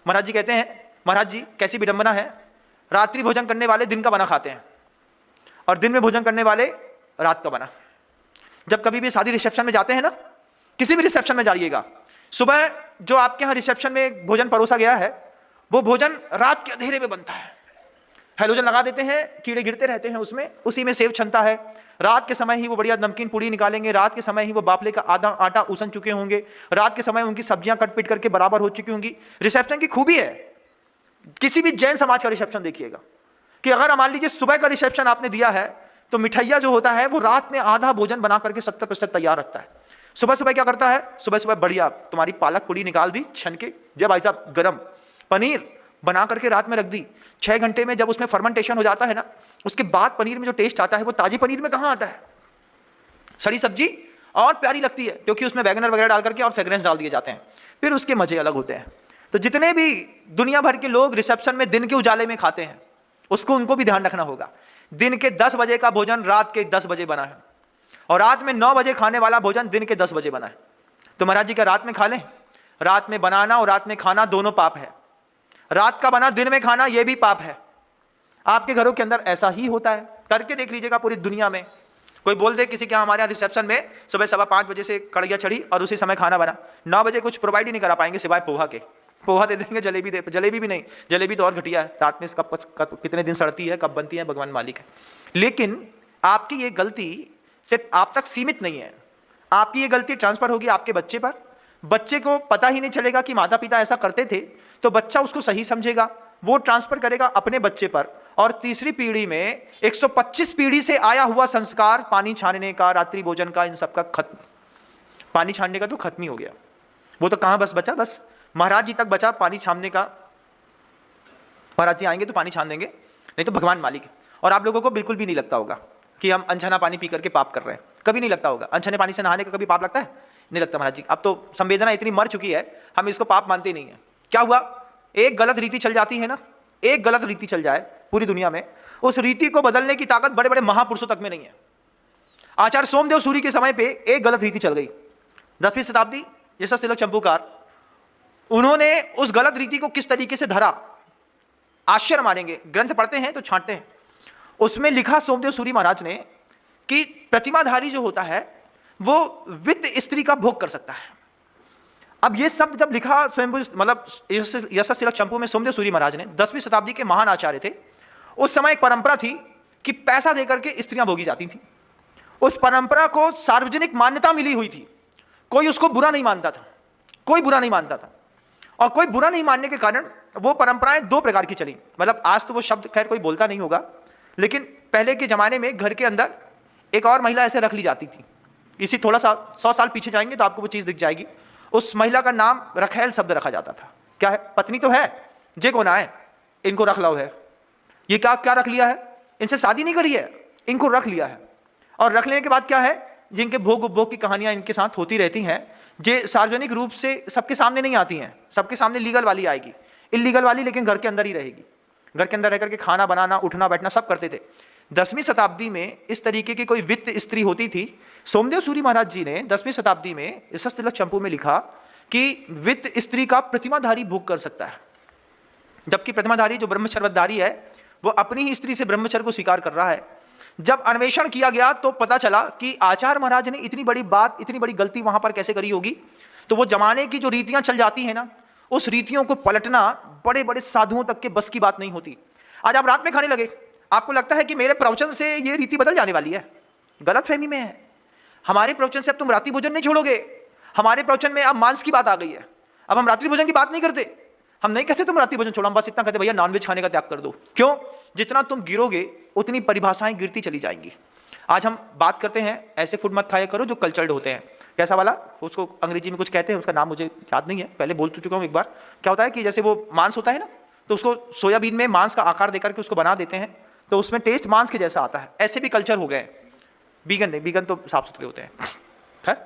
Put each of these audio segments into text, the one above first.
महाराज जी कहते हैं, महाराज जी कैसी विडंबना है, रात्रि भोजन करने वाले दिन का बना खाते हैं और दिन में भोजन करने वाले रात का बना। जब कभी भी शादी रिसेप्शन में जाते हैं ना, किसी भी रिसेप्शन में जाइएगा, सुबह जो आपके यहाँ रिसेप्शन में भोजन परोसा गया है वो भोजन रात के अंधेरे में बनता है। हैलोजन लगा देते हैं, कीड़े गिरते रहते हैं उसमें, उसी में सेव छनता है। रात के समय ही वो बढ़िया नमकीन पूड़ी निकालेंगे, रात के समय ही वो बाफले का आधा आटा उसन चुके होंगे, रात के समय उनकी सब्जियां कट पिट करके बराबर हो चुकी होंगी। रिसेप्शन की खूबी है, किसी भी जैन समाज का रिसेप्शन देखिएगा कि अगर मान लीजिए सुबह का रिसेप्शन आपने दिया है तो मिठाइया जो होता है वो रात में आधा भोजन बना करके 70% तैयार रखता है। सुबह सुबह क्या करता है, सुबह सुबह बढ़िया तुम्हारी पालक पूड़ी निकाल दी छन के, जब भाई साहब गरम पनीर बना करके रात में रख दी, 6 घंटे में जब उसमें फर्मेंटेशन हो जाता है ना, उसके बाद पनीर में जो टेस्ट आता है वो ताजी पनीर में कहाँ आता है। सड़ी सब्जी और प्यारी लगती है क्योंकि उसमें वैगनर वगैरह डाल करके और फ्रेग्रेंस डाल दिए जाते हैं, फिर उसके मजे अलग होते हैं। तो जितने भी दुनिया भर के लोग रिसेप्शन में दिन के उजाले में खाते हैं उसको उनको भी ध्यान रखना होगा। दिन के 10 बजे का भोजन रात के 10 बजे बना है और रात में 9 बजे खाने वाला भोजन दिन के 10 बजे बना है। तो महाराज जी का रात में खा लें, रात में बनाना और रात में खाना दोनों पाप है। रात का बना दिन में खाना यह भी पाप है। आपके घरों के अंदर ऐसा ही होता है, करके देख लीजिएगा पूरी दुनिया में। कोई बोल दे किसी के हमारे यहाँ रिसेप्शन में सुबह 5:15 बजे से कड़िया चढ़ी और उसी समय खाना बना, 9 बजे कुछ प्रोवाइड ही नहीं करा पाएंगे सिवाय पोहा के। पोहा दे देंगे, जलेबी भी नहीं, जलेबी तो और घटिया है, रात में कब कितने दिन सड़ती है, कब बनती है, भगवान मालिक है। लेकिन आपकी ये गलती सिर्फ आप तक सीमित नहीं है, आपकी ये गलती ट्रांसफर होगी आपके बच्चे पर। बच्चे को पता ही नहीं चलेगा कि माता पिता ऐसा करते थे, तो बच्चा उसको सही समझेगा, वो ट्रांसफर करेगा अपने बच्चे पर, और तीसरी पीढ़ी में 125 पीढ़ी से आया हुआ संस्कार पानी छानने का, रात्रि भोजन का, इन सब का खत्म। पानी छानने का तो खत्म ही हो गया, वो तो कहां बस बचा, बस महाराज जी तक बचा पानी छानने का। महाराज जी आएंगे तो पानी छान देंगे, नहीं तो भगवान मालिक है। और आप लोगों को बिल्कुल भी नहीं लगता होगा कि हम अनछना पानी पी करके पाप कर रहे हैं, कभी नहीं लगता होगा। अनछने पानी से नहाने का कभी पाप लगता है? नहीं लगता महाराज जी। अब तो संवेदना इतनी मर चुकी है, हम इसको पाप मानते नहीं है। क्या हुआ, एक गलत रीति चल जाती है ना, एक गलत रीति चल जाए पूरी दुनिया में, उस रीति को बदलने की ताकत बड़े बड़े महापुरुषों तक में नहीं है। आचार्य सोमदेव सूरी के समय पे एक गलत रीति चल गई, 10वीं शताब्दी, यशस तिलक चंपूकार, उन्होंने उस गलत रीति को किस तरीके से धरा, आश्चर्य मानेंगे। ग्रंथ पढ़ते हैं तो छांटते हैं, उसमें लिखा सोमदेव सूरी महाराज ने कि प्रतिमाधारी जो होता है वो वित्त स्त्री का भोग कर सकता है। अब ये शब्द जब लिखा स्वयंभू मतलब यशस तिलक चंपू में सोमदेव सूरी महाराज ने, 10वीं शताब्दी के महान आचार्य थे। उस समय एक परंपरा थी कि पैसा देकर के स्त्रियां भोगी जाती थी। उस परंपरा को सार्वजनिक मान्यता मिली हुई थी, कोई उसको बुरा नहीं मानता था, कोई बुरा नहीं मानता था। और कोई बुरा नहीं मानने के कारण वो परंपराएं 2 प्रकार की चली। मतलब आज तो वो शब्द खैर कोई बोलता नहीं होगा, लेकिन पहले के जमाने में घर के अंदर एक और महिला ऐसे रख ली जाती थी। इसी थोड़ा सा 100 साल पीछे जाएंगे तो आपको वो चीज दिख जाएगी। उस महिला का नाम रखैल शब्द रखा जाता था। क्या है, पत्नी तो है, जे को ना है, इनको रख लो है। ये क्या क्या रख लिया है, इनसे शादी नहीं करी है, इनको रख लिया है। और रख लेने के बाद क्या है, जिनके भोग उपभोग की कहानियां इनके साथ होती रहती हैं, जे सार्वजनिक रूप से सबके सामने नहीं आती हैं, सबके सामने लीगल वाली आएगी, इलीगल वाली लेकिन घर के अंदर ही रहेगी। घर के अंदर रह करके खाना बनाना, उठना बैठना सब करते थे। 10वीं शताब्दी में इस तरीके की कोई वित्त स्त्री होती थी। सोमदेव सूरी महाराज जी ने 10वीं शताब्दी में यशस तिलक चंपू में लिखा कि वित्त स्त्री का प्रतिमाधारी भोग कर सकता है, जबकि प्रतिमाधारी जो ब्रह्मचर्यधारी है वो अपनी ही स्त्री से ब्रह्मचर्य को स्वीकार कर रहा है। जब अन्वेषण किया गया तो पता चला कि आचार्य महाराज ने इतनी बड़ी बात, इतनी बड़ी गलती वहां पर कैसे करी होगी। तो वो जमाने की जो रीतियां चल जाती हैं ना, उस रीतियों को पलटना बड़े बड़े साधुओं तक के बस की बात नहीं होती। आज आप रात में खाने लगे, आपको लगता है कि मेरे प्रवचन से ये रीति बदल जाने वाली है, गलत फहमी में है। हमारे प्रवचन से अब तुम रात्रि भोजन नहीं छोड़ोगे, हमारे प्रवचन में अब मांस की बात आ गई है। अब हम रात्रि भोजन की बात नहीं करते, हम नहीं कहते तुम रात्रि भोजन छोड़ो, हम बस इतना कहते भैया नॉनवेज खाने का त्याग कर दो। क्यों? जितना तुम गिरोगे उतनी परिभाषाएं गिरती चली जाएंगी। आज हम बात करते हैं ऐसे फूड मत खाया करो जो कल्चर्ड होते हैं। कैसा वाला, उसको अंग्रेजी में कुछ कहते हैं, उसका नाम मुझे याद नहीं है, पहले बोल चुका हूँ एक बार। क्या होता है कि जैसे वो मांस होता है ना, तो उसको सोयाबीन में मांस का आकार देकर के उसको बना देते हैं, तो उसमें टेस्ट मांस के जैसा आता है। ऐसे भी कल्चर हो गए। वीगन नहीं, वीगन तो साफ सुथरे होते हैं।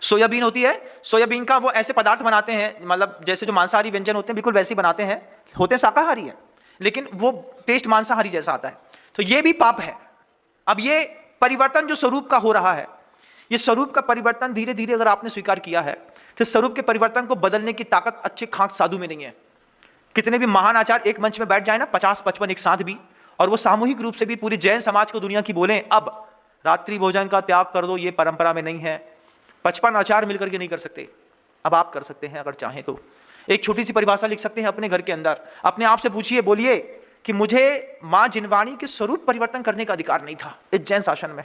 सोयाबीन होती है, सोयाबीन का वो ऐसे पदार्थ बनाते हैं, मतलब जैसे जो मांसाहारी व्यंजन होते हैं बिल्कुल वैसे ही बनाते हैं, होते शाकाहारी है लेकिन वो टेस्ट मांसाहारी जैसा आता है। तो ये भी पाप है। अब ये परिवर्तन जो स्वरूप का हो रहा है, ये स्वरूप का परिवर्तन धीरे धीरे अगर आपने स्वीकार किया है तो स्वरूप के परिवर्तन को बदलने की ताकत अच्छे खाक साधु में नहीं है। कितने भी महान आचार्य एक मंच में बैठ जाए ना, 50-55 एक साथ भी, और वो सामूहिक रूप से भी पूरी जैन समाज को दुनिया की बोलें अब रात्रि भोजन का त्याग कर दो, ये परंपरा में नहीं है, 55 आचार्य मिलकर के नहीं कर सकते। अब आप कर सकते हैं अगर चाहें तो। एक छोटी सी परिभाषा लिख सकते हैं अपने घर के अंदर, अपने आप से पूछिए, बोलिए कि मुझे मां जिनवाणी के स्वरूप परिवर्तन करने का अधिकार नहीं था इस जैन शासन में,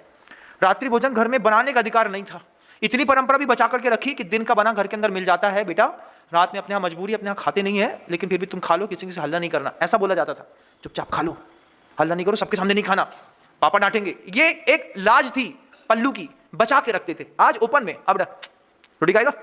रात्रि भोजन घर में बनाने का अधिकार नहीं था। इतनी परंपरा भी बचा करके रखी कि दिन का बना घर के अंदर मिल जाता है, बेटा रात में अपने यहाँ मजबूरी, अपने यहाँ खाते नहीं है लेकिन फिर भी तुम खा लो, किसी से हल्ला नहीं करना, ऐसा बोला जाता था। चुपचाप खा लो, हल्ला नहीं करो, सबके सामने नहीं खाना, पापा डांटेंगे। ये एक लाज थी पल्लू की, बचा के रखते थे। आज ओपन में, अब रोटी खाएगा,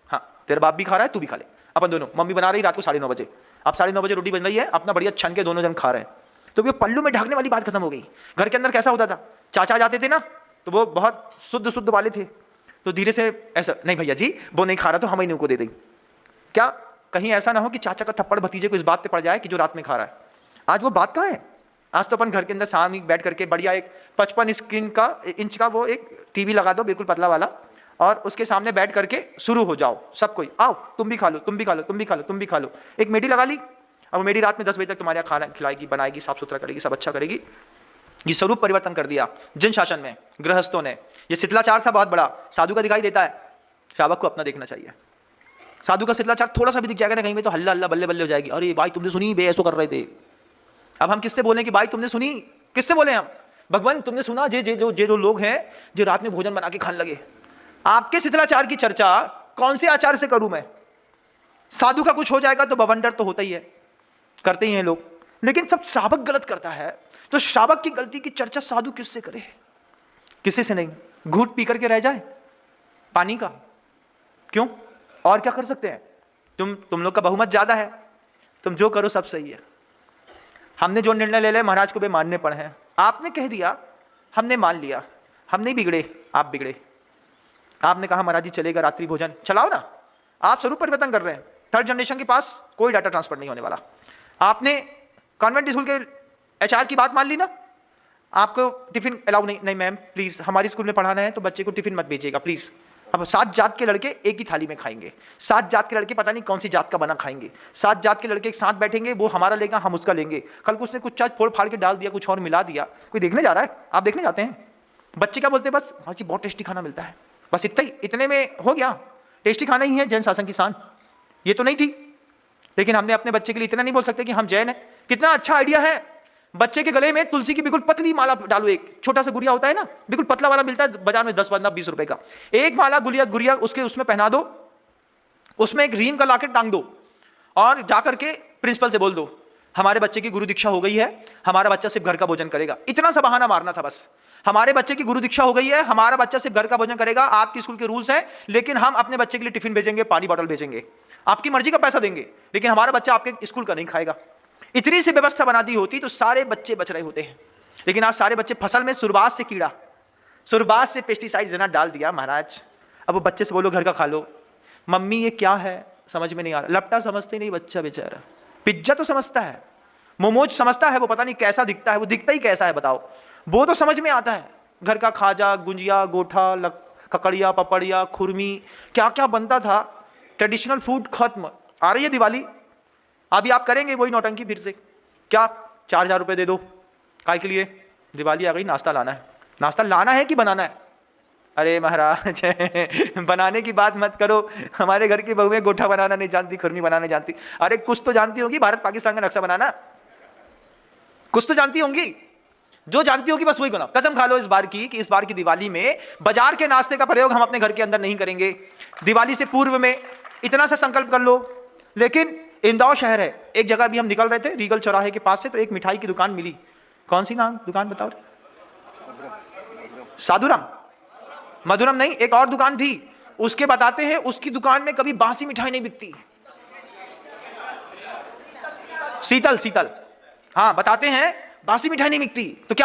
हाँ तेरा बाप भी खा रहा है, तू भी खा ले, अपन दोनों, मम्मी बना रही रात को 9:30 बजे, अब 9:30 बजे रोटी बन रही है, अपना बढ़िया छन के दोनों जन खा रहे हैं। तो ये पल्लू में ढकने वाली बात खत्म हो गई। घर के अंदर कैसा होता था, चाचा जाते थे ना तो वो बहुत शुद्ध वाले थे, तो धीरे से ऐसा, नहीं भैया जी वो नहीं खा रहा तो हम ही उनको दे दें। क्या कहीं ऐसा ना हो कि चाचा का थप्पड़ भतीजे को इस बात पे पड़ जाए कि जो रात में खा रहा है। आज वो बात कहाँ है? आज तो अपन घर के अंदर सामने बैठ करके बढ़िया एक 55 इंच का वो एक टीवी लगा दो, बिल्कुल पतला वाला, और उसके सामने बैठ करके शुरू हो जाओ, सब कोई आओ, तुम भी खा लो, तुम भी खा लो, तुम भी खा लो, तुम भी खा लो। एक मेडी लगा ली, अब मेडी रात में 10 बजे तक तुम्हारे यहाँ खाना खिलाएगी, बनाएगी, साफ सुथरा करेगी, सब अच्छा करेगी। ये स्वरूप परिवर्तन कर दिया जिन शासन में गृहस्थों ने। ये शिथिलाचार था बहुत बड़ा, साधु का दिखाई देता है, श्रावक को अपना देखना चाहिए। साधु का शिथिलाचार थोड़ा सा भी दिख जाएगा ना कहीं में तो हल्ला हल्ला बल्ले बल्ले हो जाएगी, अरे भाई तुमने सुनी बे ऐसो कर रहे थे। अब हम किससे बोलें कि भाई तुमने सुनी, किससे बोले हम? भगवान तुमने सुना, जो लोग हैं जो रात में भोजन बना के खाने लगे। आपके शिथिलाचार की चर्चा कौन से आचार से करूं मैं? साधु का कुछ हो जाएगा तो बवंडर तो होता ही है, करते ही हैं लोग, लेकिन सब श्रावक गलत करता है तो श्रावक की गलती की चर्चा साधु किससे करे? किसी से नहीं। घूट पी करके रह जाए पानी का, क्यों? और क्या कर सकते हैं? तुम लोग का बहुमत ज्यादा है, तुम जो करो सब सही है। हमने जो निर्णय ले लिया महाराज को भी मानने पड़े हैं। आपने कह दिया, हमने मान लिया, हम नहीं बिगड़े, आप बिगड़े। आपने कहा महाराज जी चलेगा रात्रि भोजन, चलाओ ना, आप स्वरूप परिवर्तन कर रहे हैं। थर्ड जनरेशन के पास कोई डाटा ट्रांसफर नहीं होने वाला। आपने कॉन्वेंट स्कूल के एचआर की बात मान ली ना, आपको टिफिन अलाउ नहीं मैम प्लीज, हमारी स्कूल में पढ़ाना है तो बच्चे को टिफिन मत भेजिएगा प्लीज। अब 7 जात के लड़के एक ही थाली में खाएंगे, 7 जात के लड़के पता नहीं कौन सी जात का बना खाएंगे, 7 जात के लड़के एक साथ बैठेंगे, वो हमारा लेगा हम उसका लेंगे। कल को उसने कुछ चाट फोड़ फाड़ के डाल दिया, कुछ और मिला दिया, कोई देखने जा रहा है? आप देखने जाते हैं? बच्चे क्या बोलते हैं? बस हाँ जी बहुत टेस्टी खाना मिलता है, बस इतना ही, इतने में हो गया। टेस्टी खाना ही है जैन शासन की शान, ये तो नहीं थी। लेकिन हमने अपने बच्चे के लिए इतना नहीं बोल सकते कि हम जैन हैं। कितना अच्छा आइडिया है, बच्चे के गले में तुलसी की बिल्कुल पतली माला डालो, एक छोटा सा गुड़िया होता है ना, बिल्कुल पतला वाला मिलता है बाजार में 10-15-20 रुपए का, एक माला गुड़िया उसके उसमें पहना दो, उसमें एक रीम का लॉकेट टांग दो और जाकर के प्रिंसिपल से बोल दो हमारे बच्चे की गुरु दीक्षा हो गई है, हमारा बच्चा सिर्फ घर का भोजन करेगा। इतना सा बहाना मारना था बस, हमारे बच्चे की गुरु दीक्षा हो गई है, हमारा बच्चा सिर्फ घर का भोजन करेगा, आपकी स्कूल के रूल्स हैं, लेकिन हम अपने बच्चे के लिए टिफिन भेजेंगे, पानी बॉटल भेजेंगे, आपकी मर्जी का पैसा देंगे, लेकिन हमारा बच्चा आपके स्कूल का नहीं खाएगा। इतनी सी व्यवस्था बना दी होती तो सारे बच्चे बच रहे होते हैं। लेकिन आज सारे बच्चे फसल में सुरबाज से कीड़ा, सुरबाज से पेस्टिसाइड जना डाल दिया महाराज। अब वो बच्चे से बोलो घर का खा लो, मम्मी ये क्या है समझ में नहीं आ रहा, लपटा समझते नहीं बच्चा बेचारा, पिज्जा तो समझता है, मोमोज समझता है, वो पता नहीं कैसा दिखता है, वो दिखता ही कैसा है बताओ, वो तो समझ में आता है। घर का खाजा, गुंजिया, गोठा, ककड़िया, पपड़िया, खुरमी, क्या क्या बनता था, ट्रेडिशनल फूड खत्म। आ रही है दिवाली, अभी आप करेंगे वही नौटंकी फिर से, क्या 4000 रुपये दे दो, काय के लिए? दिवाली आ गई, नाश्ता लाना है। नाश्ता लाना है कि बनाना है? अरे महाराज बनाने की बात मत करो, हमारे घर की बहुएं गोठा बनाना नहीं जानती, खुरमी बनाना नहीं जानती। अरे कुछ तो जानती होगी, भारत पाकिस्तान का नक्शा बनाना कुछ तो जानती होंगी, जो जानती होगी बस वही करो। कसम खा लो इस बार की कि इस बार की दिवाली में बाजार के नाश्ते का प्रयोग हम अपने घर के अंदर नहीं करेंगे। दिवाली से पूर्व में इतना सा संकल्प कर लो। लेकिन इंदौर शहर है, एक जगह भी हम निकल रहे थे रीगल चौराहे के पास से, तो एक मिठाई की दुकान मिली। कौन सी नाम दुकान बताओ? साधुराम? मधुरम नहीं, एक और दुकान थी, उसके बताते हैं उसकी दुकान में कभी बासी मिठाई नहीं बिकती। शीतल, हाँ बताते हैं बासी मिठाई नहीं बिकती। तो क्या